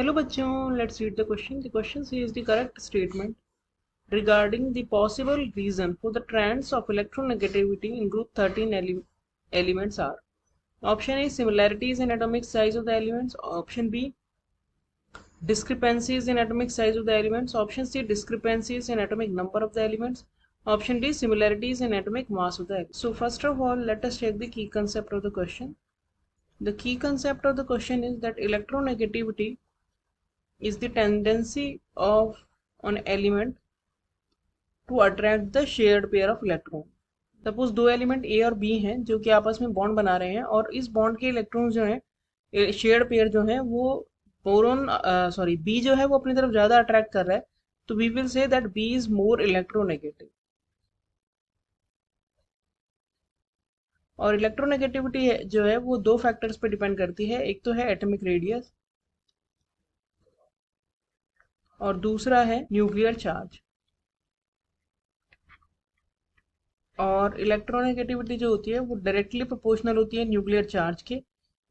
Hello बच्चों, let's read the question. The question says the correct statement regarding the possible reason for the trends of electronegativity in group 13 elements are. Option A, similarities in atomic size of the elements. Option B, discrepancies in atomic size of the elements. Option C, discrepancies in atomic number of the elements. Option D, similarities in atomic mass of the elements. So first of all, let us check the key concept of the question. The key concept of the question is that electronegativity is the tendency of an element to attract the shared pair of electron. Suppose दो element ए और B हैं जो कि आपस में bond बना रहे हैं और इस बॉन्ड के इलेक्ट्रॉन जो हैं शेयर्ड पेयर जो है वो बोरोन बी जो है वो अपनी तरफ ज्यादा अट्रैक्ट कर रहा है, तो we will say that B is more electronegative. और इलेक्ट्रोनेगेटिविटी जो है वो दो फैक्टर्स पे डिपेंड करती है. एक तो है एटॉमिक रेडियस और दूसरा है न्यूक्लियर चार्ज. और इलेक्ट्रोनेगेटिविटी जो होती है वो डायरेक्टली प्रोपोर्शनल होती है न्यूक्लियर चार्ज के,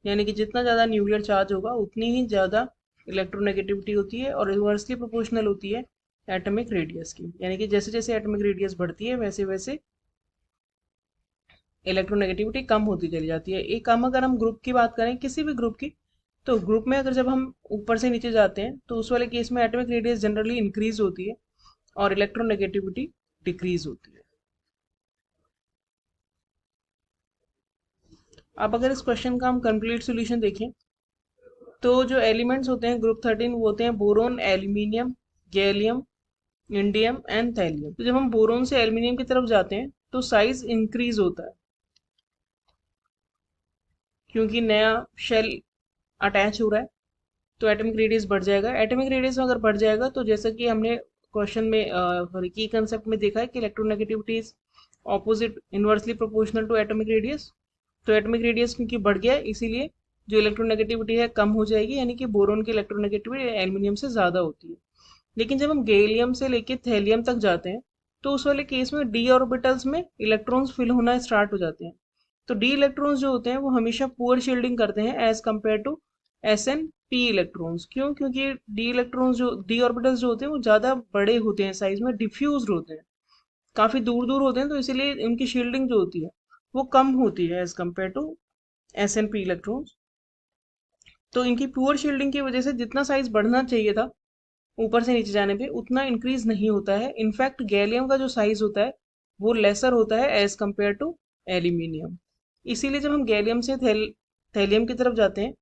यानी कि जितना ज़्यादा न्यूक्लियर चार्ज होगा उतनी ही ज़्यादा इलेक्ट्रोनेगेटिविटी होती है. और इन्वर्सली प्रोपोर्शनल होती है एटॉमिक रेडियस की, यानी कि जैसे जैसे एटॉमिक रेडियस बढ़ती है वैसे वैसे इलेक्ट्रोनेगेटिविटी कम होती चली जाती है. एक कम अगर हम ग्रुप की बात करें किसी भी ग्रुप की, तो ग्रुप में अगर जब हम ऊपर से नीचे जाते हैं तो उस वाले केस में एटॉमिक रेडियस जनरली इंक्रीज होती है और इलेक्ट्रोनेगेटिविटी डिक्रीज होती है. अब अगर इस क्वेश्चन का हम कंप्लीट सॉल्यूशन देखें तो जो एलिमेंट्स होते हैं ग्रुप 13 वो होते हैं boron, aluminium, gallium, indium and thallium. तो जब हम बोरोन से एल्यूमिनियम की तरफ जाते हैं तो साइज इंक्रीज होता है क्योंकि नया शेल अटैच हो रहा है, तो एटॉमिक रेडियस बढ़ जाएगा. एटॉमिक रेडियस अगर बढ़ जाएगा तो जैसा कि हमने क्वेश्चन में की कंसेप्ट में देखा है कि electronegativity is opposite inversely proportional to atomic radius. तो एटॉमिक रेडियस क्योंकि बढ़ गया इसीलिए जो इलेक्ट्रोनेगेटिविटी है कम हो जाएगी, यानी कि बोरोन की इलेक्ट्रोनेगेटिविटी एल्यूमिनियम से ज़्यादा होती है. लेकिन जब हम गैलियम से लेके थैलियम तक जाते हैं तो उस वाले केस में डी ऑर्बिटल्स में इलेक्ट्रॉन्स फिल होना स्टार्ट हो जाते हैं. तो डी इलेक्ट्रॉन्स जो होते हैं वो हमेशा पुअर शील्डिंग करते हैं as compared to s and p electrons. क्यों? क्योंकि डी इलेक्ट्रॉन्स जो डी ऑर्बिटल्स जो होते हैं वो ज़्यादा बड़े होते हैं, साइज में डिफ्यूज होते हैं, काफ़ी दूर दूर होते हैं, तो इसीलिए उनकी शील्डिंग जो होती है वो कम होती है as compared to s and p electrons. तो इनकी पुअर शील्डिंग की वजह से जितना साइज बढ़ना चाहिए था ऊपर से नीचे जाने पे उतना इंक्रीज नहीं होता है. इनफैक्ट गैलियम का जो साइज होता है वो लेसर होता है एज कम्पेयर टू एल्यूमिनियम. इसीलिए जब हम गैलियम से थैलियम की तरफ जाते हैं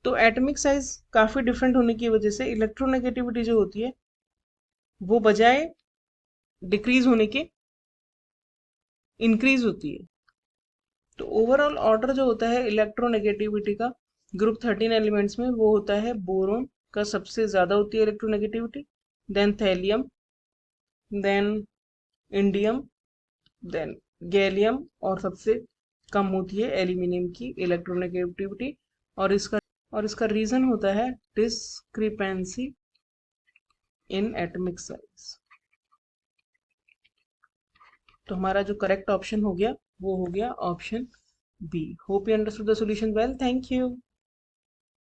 तो एटॉमिक साइज काफ़ी डिफरेंट होने की वजह से इलेक्ट्रोनेगेटिविटी जो होती है वो बजाय डिक्रीज होने के इंक्रीज होती है. तो ओवरऑल ऑर्डर जो होता है इलेक्ट्रोनेगेटिविटी का ग्रुप 13 एलिमेंट्स में वो होता है बोरोन का सबसे ज़्यादा होती है electronegativity, then thallium, then indium, then gallium और सबसे कम होती है एल्यूमिनियम की इलेक्ट्रोनेगेटिविटी. और इसका रीज़न होता है डिस्क्रिपेंसी इन एटॉमिक साइज. तो हमारा जो करेक्ट ऑप्शन हो गया वो हो गया option B. Hope you understood the solution well. Thank you.